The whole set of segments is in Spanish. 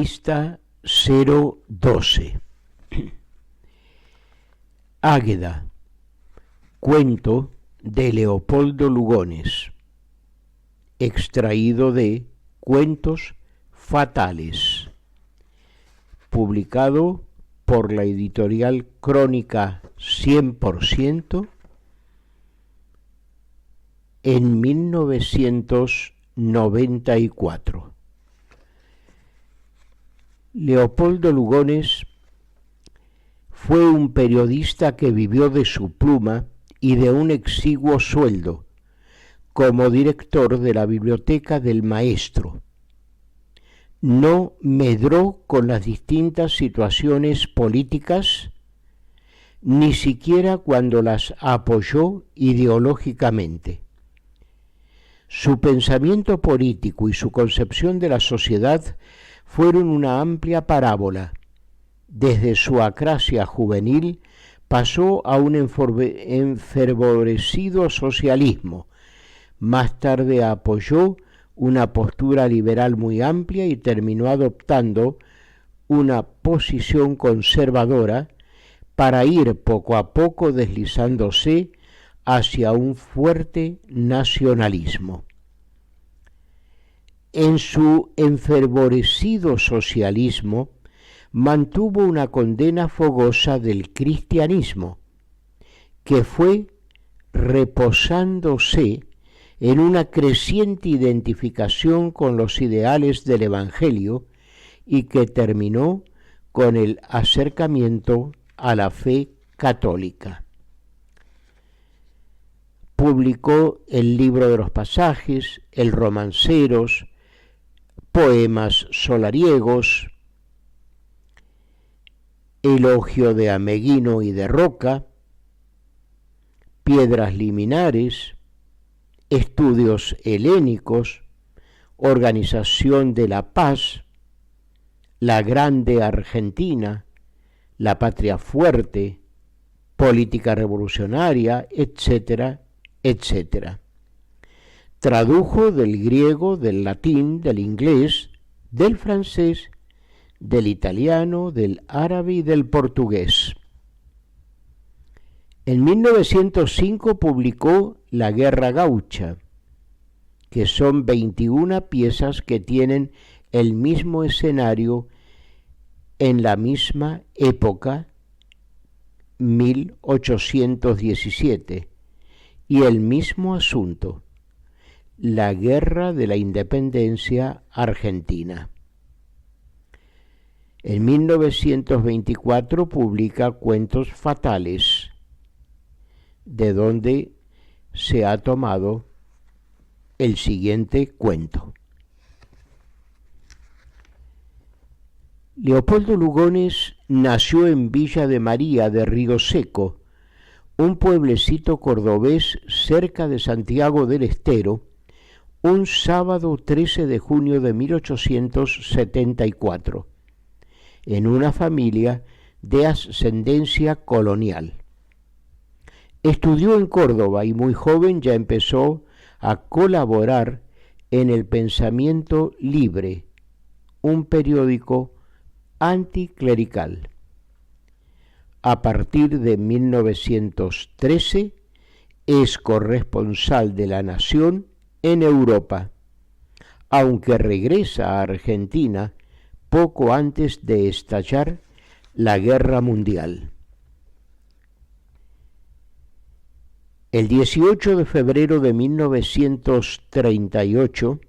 Lista 012. Águeda, cuento de Leopoldo Lugones, extraído de Cuentos Fatales, publicado por la editorial Crónica 100% en 1994. Leopoldo Lugones fue un periodista que vivió de su pluma y de un exiguo sueldo como director de la Biblioteca del Maestro. No medró con las distintas situaciones políticas, ni siquiera cuando las apoyó ideológicamente. Su pensamiento político y su concepción de la sociedad fueron una amplia parábola. Desde su acrasia juvenil pasó a un enfervorecido socialismo. Más tarde apoyó una postura liberal muy amplia y terminó adoptando una posición conservadora para ir poco a poco deslizándose hacia un fuerte nacionalismo. En su enfervorecido socialismo mantuvo una condena fogosa del cristianismo, que fue reposándose en una creciente identificación con los ideales del Evangelio y que terminó con el acercamiento a la fe católica. Publicó el Libro de los Pasajes, el Romanceros, poemas solariegos, Elogio de Ameguino y de Roca, Piedras liminares, Estudios helénicos, Organización de la Paz, La Grande Argentina, La Patria Fuerte, Política Revolucionaria, etcétera, etcétera. Tradujo del griego, del latín, del inglés, del francés, del italiano, del árabe y del portugués. En 1905 publicó La Guerra Gaucha, que son 21 piezas que tienen el mismo escenario en la misma época, 1817, y el mismo asunto, la Guerra de la Independencia Argentina. En 1924 publica Cuentos Fatales, de donde se ha tomado el siguiente cuento. Leopoldo Lugones nació en Villa de María de Río Seco, un pueblecito cordobés cerca de Santiago del Estero, un sábado 13 de junio de 1874, en una familia de ascendencia colonial. Estudió en Córdoba y muy joven ya empezó a colaborar en El Pensamiento Libre, un periódico anticlerical. A partir de 1913 es corresponsal de La Nación en Europa, aunque regresa a Argentina poco antes de estallar la Guerra Mundial. El 18 de febrero de 1938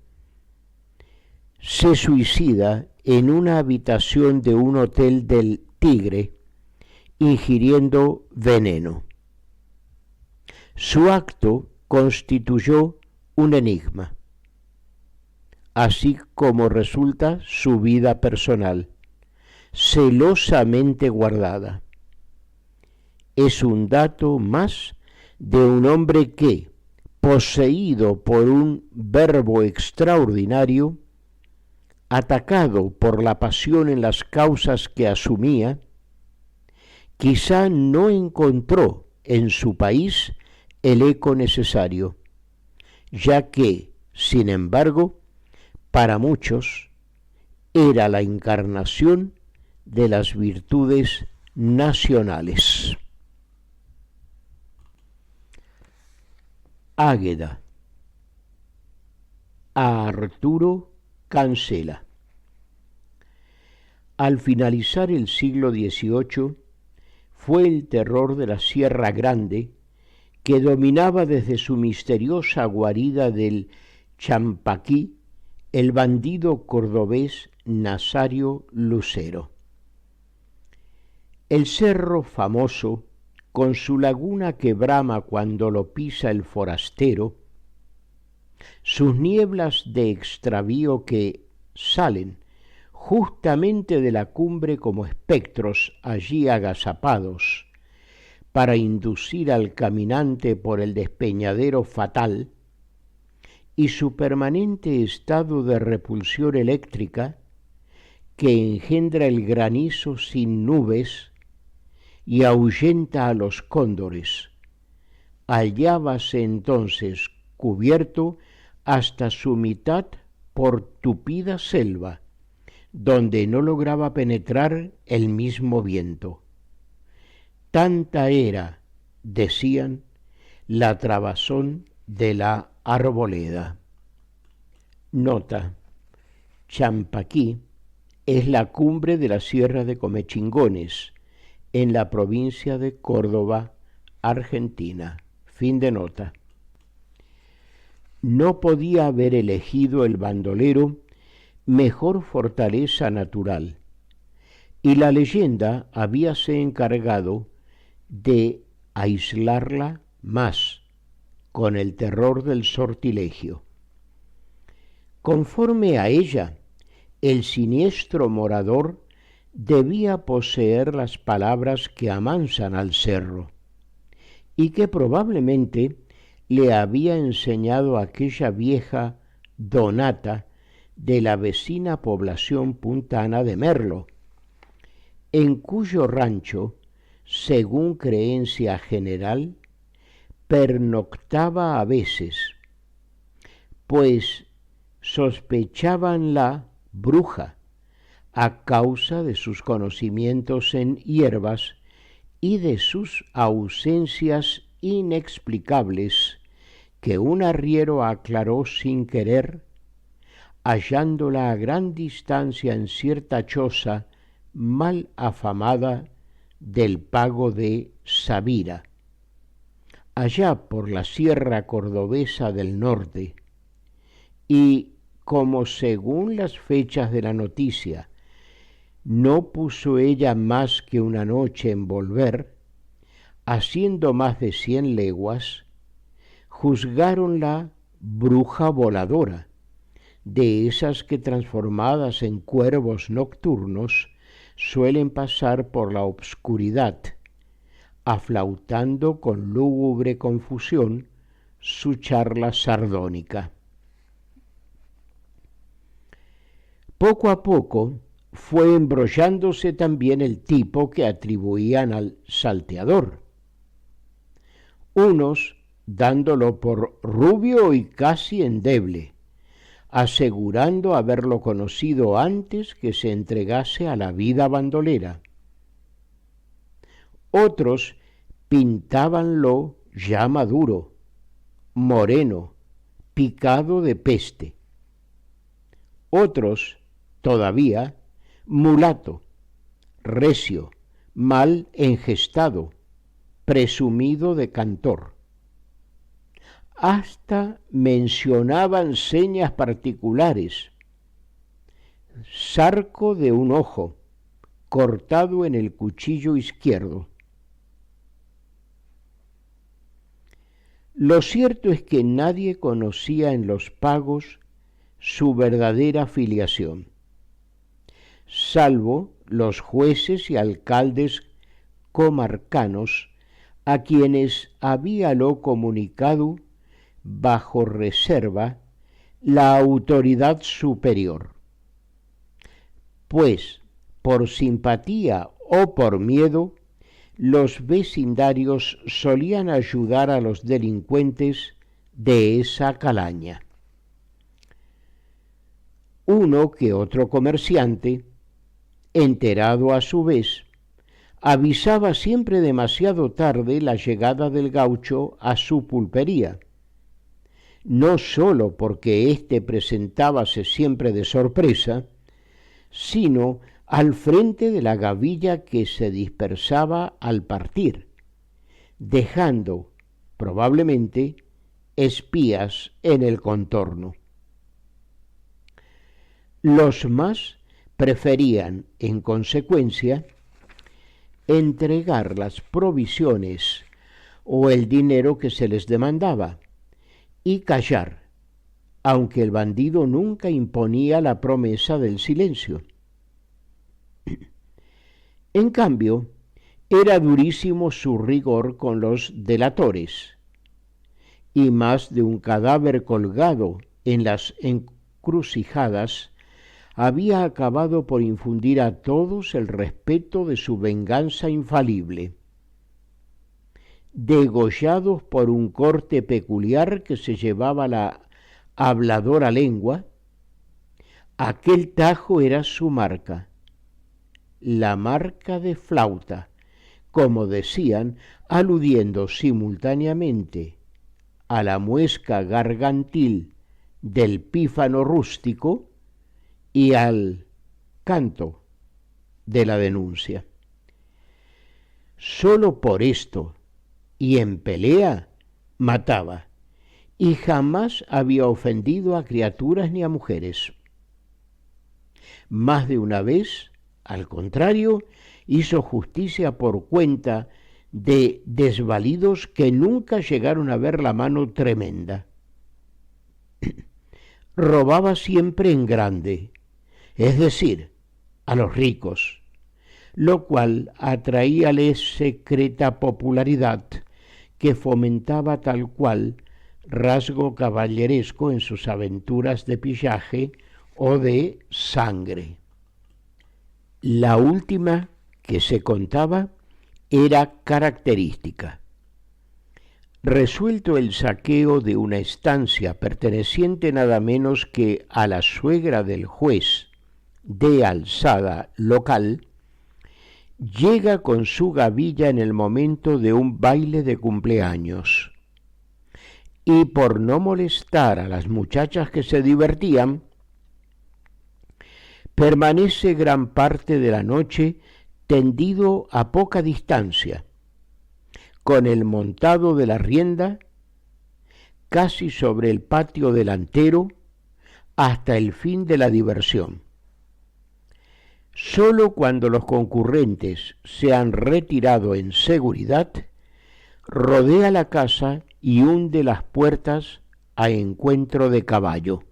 se suicida en una habitación de un hotel del Tigre, ingiriendo veneno. Su acto constituyó un enigma, así como resulta su vida personal, celosamente guardada. Es un dato más de un hombre que, poseído por un verbo extraordinario, atacado por la pasión en las causas que asumía, quizá no encontró en su país el eco necesario, ya que, sin embargo, para muchos, era la encarnación de las virtudes nacionales. Águeda. A Arturo Cancela. Al finalizar el siglo XVIII, fue el terror de la Sierra Grande que dominaba desde su misteriosa guarida del Champaquí el bandido cordobés Nazario Lucero. El cerro famoso, con su laguna que brama cuando lo pisa el forastero, sus nieblas de extravío que salen justamente de la cumbre como espectros allí agazapados, para inducir al caminante por el despeñadero fatal, y su permanente estado de repulsión eléctrica que engendra el granizo sin nubes y ahuyenta a los cóndores, hallábase entonces cubierto hasta su mitad por tupida selva, donde no lograba penetrar el mismo viento. Tanta era, decían, la trabazón de la arboleda. Nota: Champaquí es la cumbre de la Sierra de Comechingones, en la provincia de Córdoba, Argentina. Fin de nota. No podía haber elegido el bandolero mejor fortaleza natural, y la leyenda habíase encargado de aislarla más con el terror del sortilegio. Conforme a ella, el siniestro morador debía poseer las palabras que amansan al cerro, y que probablemente le había enseñado aquella vieja donata de la vecina población puntana de Merlo, en cuyo rancho, según creencia general, pernoctaba a veces, pues sospechabanla bruja a causa de sus conocimientos en hierbas y de sus ausencias inexplicables que un arriero aclaró sin querer, hallándola a gran distancia en cierta choza mal afamada del pago de Sabira, allá por la sierra cordobesa del norte, y como según las fechas de la noticia no puso ella más que una noche en volver, haciendo más de 100 leguas, juzgáronla bruja voladora, de esas que transformadas en cuervos nocturnos suelen pasar por la obscuridad, aflautando con lúgubre confusión su charla sardónica. Poco a poco fue embrollándose también el tipo que atribuían al salteador, unos dándolo por rubio y casi endeble, asegurando haberlo conocido antes que se entregase a la vida bandolera. Otros pintábanlo ya maduro, moreno, picado de peste. Otros, todavía, mulato, recio, mal engestado, presumido de cantor. Hasta mencionaban señas particulares: sarco de un ojo, cortado en el cuchillo izquierdo. Lo cierto es que nadie conocía en los pagos su verdadera filiación, salvo los jueces y alcaldes comarcanos, a quienes habíalo comunicado bajo reserva la autoridad superior, pues por simpatía o por miedo los vecindarios solían ayudar a los delincuentes de esa calaña. Uno que otro comerciante, enterado a su vez, avisaba siempre demasiado tarde la llegada del gaucho a su pulpería, no sólo porque éste presentábase siempre de sorpresa, sino al frente de la gavilla que se dispersaba al partir, dejando, probablemente, espías en el contorno. Los más preferían, en consecuencia, entregar las provisiones o el dinero que se les demandaba y callar, aunque el bandido nunca imponía la promesa del silencio. En cambio, era durísimo su rigor con los delatores, y más de un cadáver colgado en las encrucijadas había acabado por infundir a todos el respeto de su venganza infalible. Degollados por un corte peculiar que se llevaba la habladora lengua, aquel tajo era su marca, la marca de flauta, como decían, aludiendo simultáneamente a la muesca gargantil del pífano rústico y al canto de la denuncia. Solo por esto, y en pelea, mataba, y jamás había ofendido a criaturas ni a mujeres. Más de una vez, al contrario, hizo justicia por cuenta de desvalidos que nunca llegaron a ver la mano tremenda. Robaba siempre en grande, es decir, a los ricos, lo cual atraíale secreta popularidad que fomentaba tal cual rasgo caballeresco en sus aventuras de pillaje o de sangre. La última que se contaba era característica. Resuelto el saqueo de una estancia perteneciente nada menos que a la suegra del juez de alzada local, llega con su gavilla en el momento de un baile de cumpleaños, y por no molestar a las muchachas que se divertían, permanece gran parte de la noche tendido a poca distancia, con el montado de la rienda casi sobre el patio delantero hasta el fin de la diversión. Solo cuando los concurrentes se han retirado en seguridad, rodea la casa y hunde las puertas a encuentro de caballo.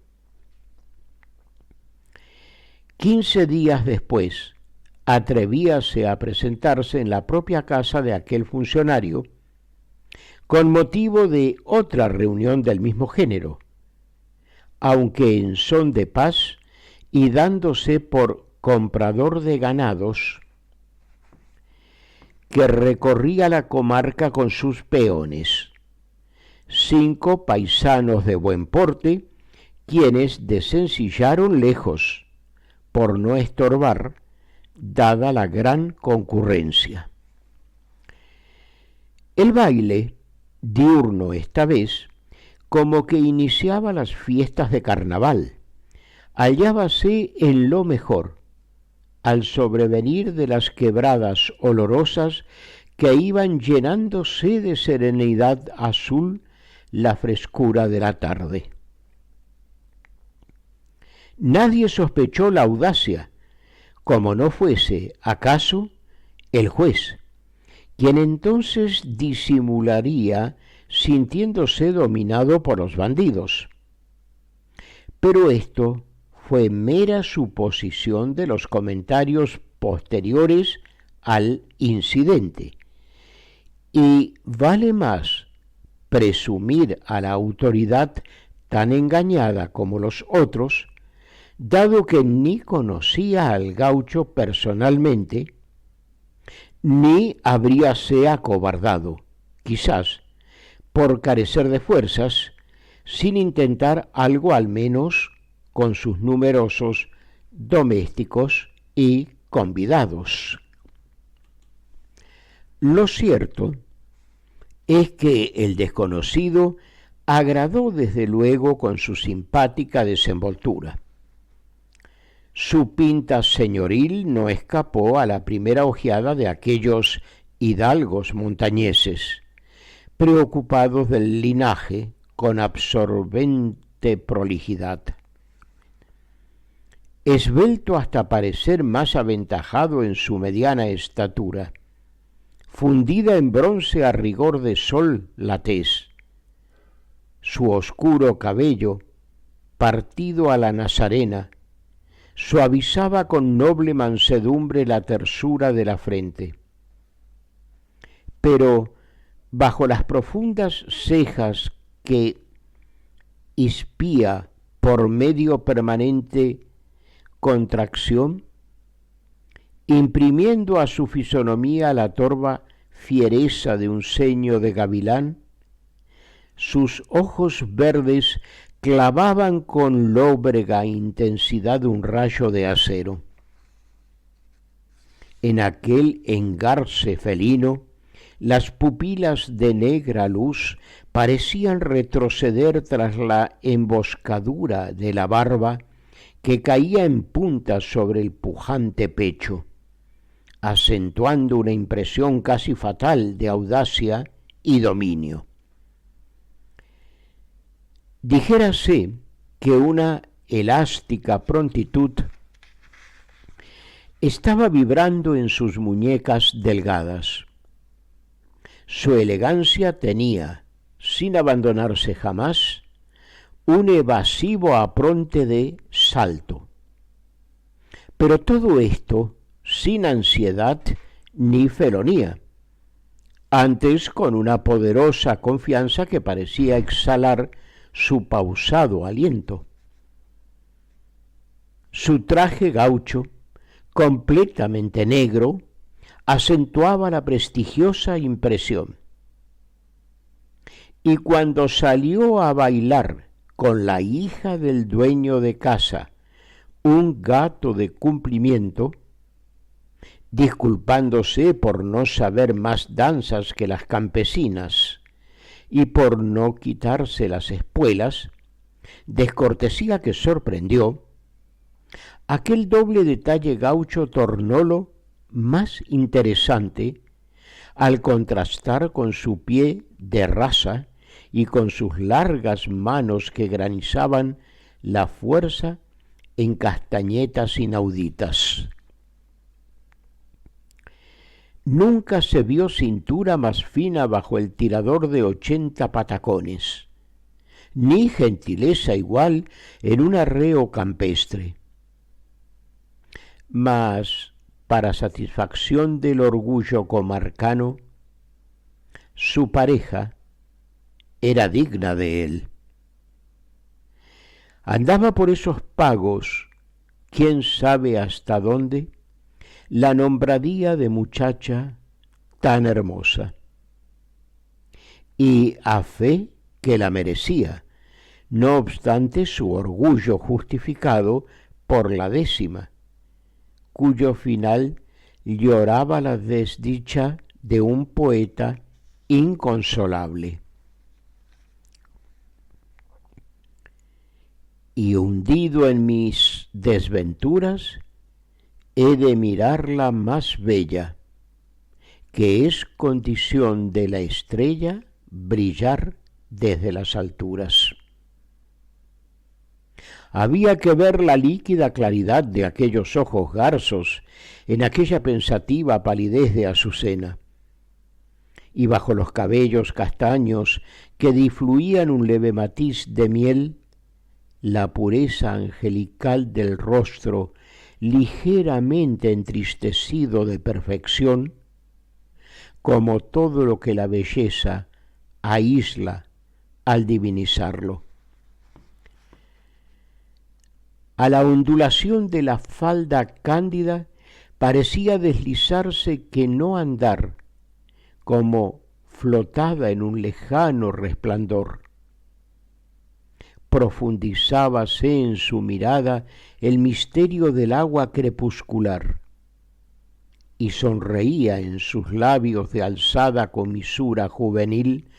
15 días después, atrevíase a presentarse en la propia casa de aquel funcionario, con motivo de otra reunión del mismo género, aunque en son de paz y dándose por comprador de ganados, que recorría la comarca con sus peones, 5 paisanos de buen porte, quienes desencillaron lejos, por no estorbar, dada la gran concurrencia. El baile, diurno esta vez, como que iniciaba las fiestas de carnaval, hallábase en lo mejor, al sobrevenir de las quebradas olorosas que iban llenándose de serenidad azul la frescura de la tarde. Nadie sospechó la audacia, como no fuese, acaso, el juez, quien entonces disimularía sintiéndose dominado por los bandidos. Pero esto fue mera suposición de los comentarios posteriores al incidente, y vale más presumir a la autoridad tan engañada como los otros, dado que ni conocía al gaucho personalmente, ni habríase acobardado, quizás, por carecer de fuerzas, sin intentar algo al menos con sus numerosos domésticos y convidados. Lo cierto es que el desconocido agradó desde luego con su simpática desenvoltura. Su pinta señoril no escapó a la primera ojeada de aquellos hidalgos montañeses, preocupados del linaje con absorbente prolijidad. Esbelto hasta parecer más aventajado en su mediana estatura, fundida en bronce a rigor de sol la tez, su oscuro cabello, partido a la nazarena, suavizaba con noble mansedumbre la tersura de la frente. Pero bajo las profundas cejas que hispía por medio permanente contracción, imprimiendo a su fisonomía la torva fiereza de un ceño de gavilán, sus ojos verdes clavaban con lóbrega intensidad un rayo de acero. En aquel engarce felino, las pupilas de negra luz parecían retroceder tras la emboscadura de la barba que caía en punta sobre el pujante pecho, acentuando una impresión casi fatal de audacia y dominio. Dijérase que una elástica prontitud estaba vibrando en sus muñecas delgadas. Su elegancia tenía, sin abandonarse jamás, un evasivo apronte de salto. Pero todo esto sin ansiedad ni felonía, antes con una poderosa confianza que parecía exhalar su pausado aliento. Su traje gaucho, completamente negro, acentuaba la prestigiosa impresión. Y cuando salió a bailar con la hija del dueño de casa, un gato de cumplimiento, disculpándose por no saber más danzas que las campesinas y por no quitarse las espuelas, descortesía que sorprendió, aquel doble detalle gaucho tornólo más interesante al contrastar con su pie de raza y con sus largas manos que granizaban la fuerza en castañetas inauditas. Nunca se vio cintura más fina bajo el tirador de 80 patacones, ni gentileza igual en un arreo campestre. Mas, para satisfacción del orgullo comarcano, su pareja era digna de él. Andaba por esos pagos, quién sabe hasta dónde, la nombradía de muchacha tan hermosa. Y a fe que la merecía, no obstante su orgullo justificado por la décima, cuyo final lloraba la desdicha de un poeta inconsolable. Y hundido en mis desventuras, he de mirarla más bella, que es condición de la estrella brillar desde las alturas. Había que ver la líquida claridad de aquellos ojos garzos en aquella pensativa palidez de azucena, y bajo los cabellos castaños que difluían un leve matiz de miel, la pureza angelical del rostro ligeramente entristecido de perfección, como todo lo que la belleza aísla al divinizarlo. A la ondulación de la falda cándida parecía deslizarse que no andar, como flotada en un lejano resplandor. profundizábase en su mirada el misterio del agua crepuscular, y sonreía en sus labios de alzada comisura juvenil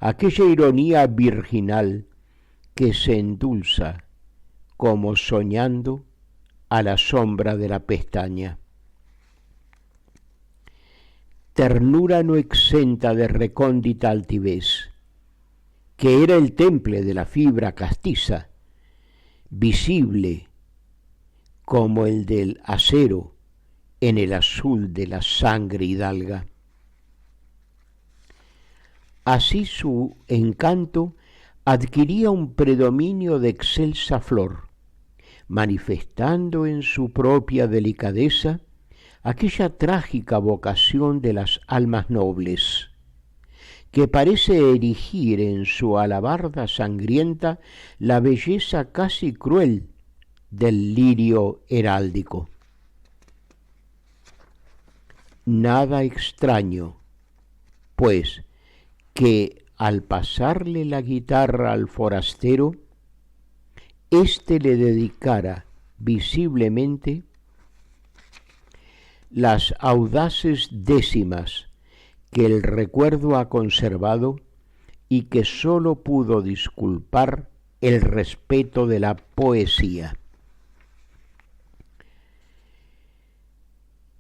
aquella ironía virginal que se endulza como soñando a la sombra de la pestaña. Ternura no exenta de recóndita altivez, que era el temple de la fibra castiza, visible como el del acero en el azul de la sangre hidalga. Así su encanto adquiría un predominio de excelsa flor, manifestando en su propia delicadeza aquella trágica vocación de las almas nobles, que parece erigir en su alabarda sangrienta la belleza casi cruel del lirio heráldico. Nada extraño, pues, que al pasarle la guitarra al forastero, éste le dedicara visiblemente las audaces décimas que el recuerdo ha conservado y que sólo pudo disculpar el respeto de la poesía.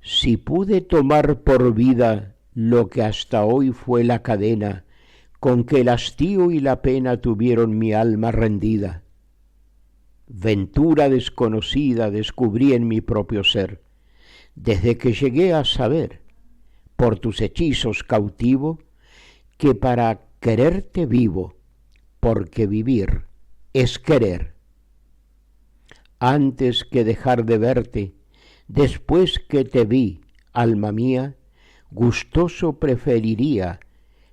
Si pude tomar por vida lo que hasta hoy fue la cadena con que el hastío y la pena tuvieron mi alma rendida, ventura desconocida descubrí en mi propio ser, desde que llegué a saber, por tus hechizos cautivo, que para quererte vivo, porque vivir es querer. Antes que dejar de verte, después que te vi, alma mía, gustoso preferiría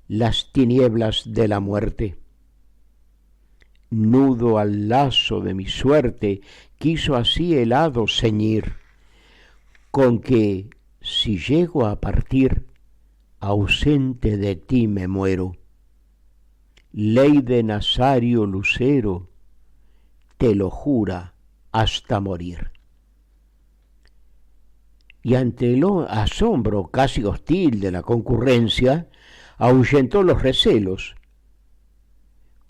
las tinieblas de la muerte. Nudo al lazo de mi suerte quiso así el hado ceñir, con que, si llego a partir, ausente de ti me muero. Ley de Nazario Lucero, te lo jura hasta morir. Y ante el asombro casi hostil de la concurrencia, ahuyentó los recelos,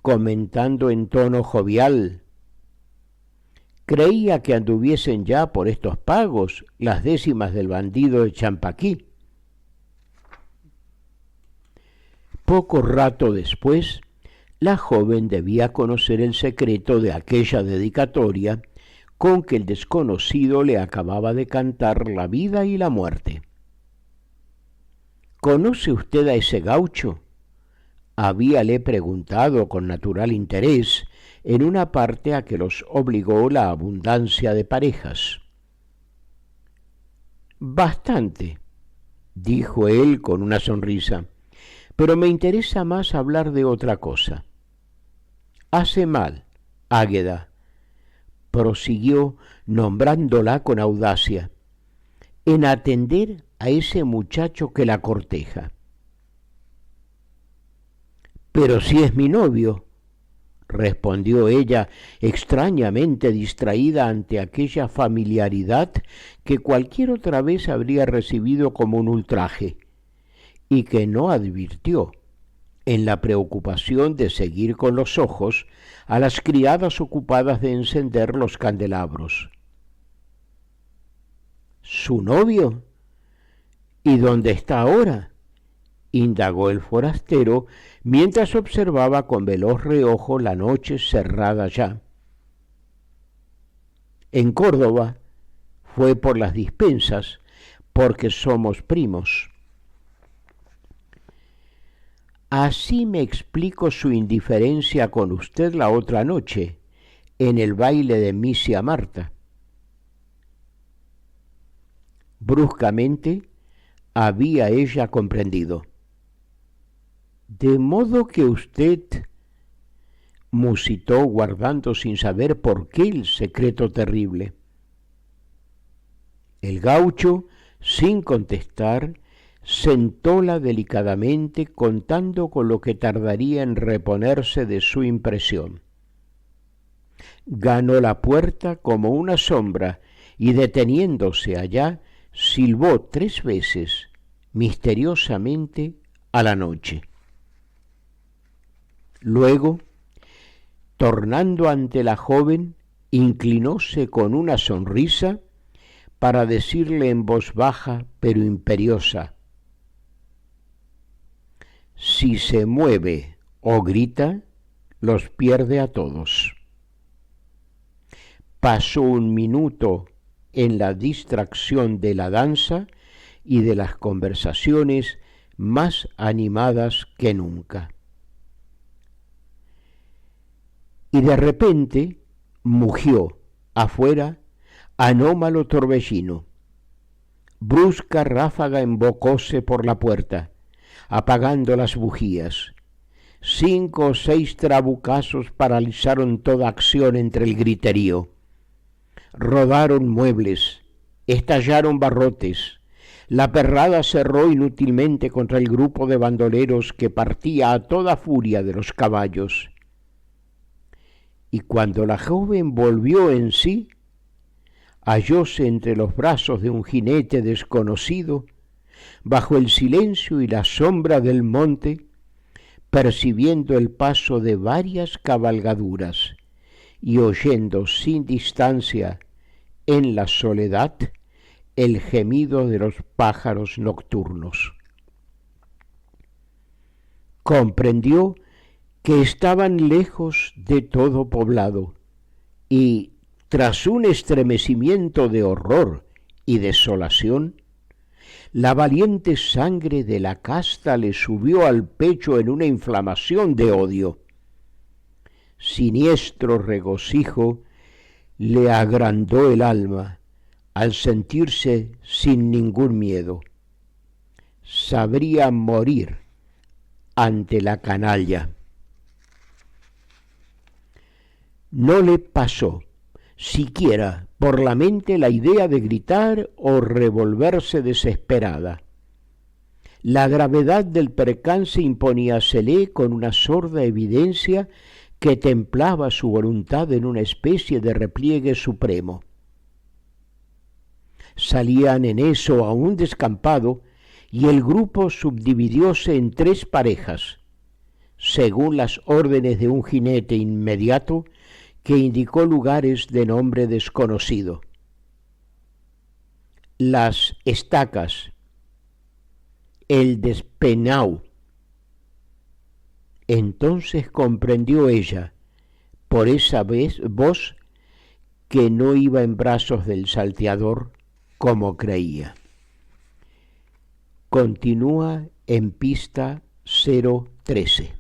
comentando en tono jovial: creía que anduviesen ya por estos pagos las décimas del bandido de Champaquí. Poco rato después, la joven debía conocer el secreto de aquella dedicatoria con que el desconocido le acababa de cantar la vida y la muerte. ¿Conoce usted a ese gaucho?, habíale preguntado con natural interés en una parte a que los obligó la abundancia de parejas. Bastante, dijo él con una sonrisa, pero me interesa más hablar de otra cosa. Hace mal, Águeda, prosiguió nombrándola con audacia, en atender a ese muchacho que la corteja. Pero si es mi novio, respondió ella, extrañamente distraída ante aquella familiaridad que cualquier otra vez habría recibido como un ultraje, y que no advirtió en la preocupación de seguir con los ojos a las criadas ocupadas de encender los candelabros. ¿Su novio? ¿Y dónde está ahora?, indagó el forastero mientras observaba con veloz reojo la noche cerrada ya. En Córdoba, fue por las dispensas, porque somos primos. Así me explico su indiferencia con usted la otra noche, en el baile de Misia Marta. Bruscamente había ella comprendido. De modo que usted, musitó guardando sin saber por qué el secreto terrible. El gaucho, sin contestar, sentóla delicadamente contando con lo que tardaría en reponerse de su impresión. Ganó la puerta como una sombra y deteniéndose allá, silbó 3 veces, misteriosamente, a la noche. Luego, tornando ante la joven, inclinóse con una sonrisa para decirle en voz baja pero imperiosa: si se mueve o grita, los pierde a todos. Pasó un minuto en la distracción de la danza y de las conversaciones más animadas que nunca. Y de repente mugió afuera anómalo torbellino. Brusca ráfaga embocóse por la puerta, apagando las bujías. 5 o 6 trabucazos paralizaron toda acción entre el griterío. Rodaron muebles, estallaron barrotes. La perrada cerró inútilmente contra el grupo de bandoleros que partía a toda furia de los caballos. Y cuando la joven volvió en sí, hallóse entre los brazos de un jinete desconocido, bajo el silencio y la sombra del monte, percibiendo el paso de varias cabalgaduras y oyendo sin distancia en la soledad el gemido de los pájaros nocturnos. Comprendió que estaban lejos de todo poblado y, tras un estremecimiento de horror y desolación, la valiente sangre de la casta le subió al pecho en una inflamación de odio. Siniestro regocijo le agrandó el alma al sentirse sin ningún miedo. Sabría morir ante la canalla. No le pasó siquiera por la mente la idea de gritar o revolverse desesperada. La gravedad del percance imponíasele con una sorda evidencia que templaba su voluntad en una especie de repliegue supremo. Salían en eso a un descampado y el grupo subdividióse en 3 parejas, según las órdenes de un jinete inmediato que indicó lugares de nombre desconocido. Las estacas, el despenau. Entonces comprendió ella, por esa voz, que no iba en brazos del salteador como creía. Continúa en pista 013.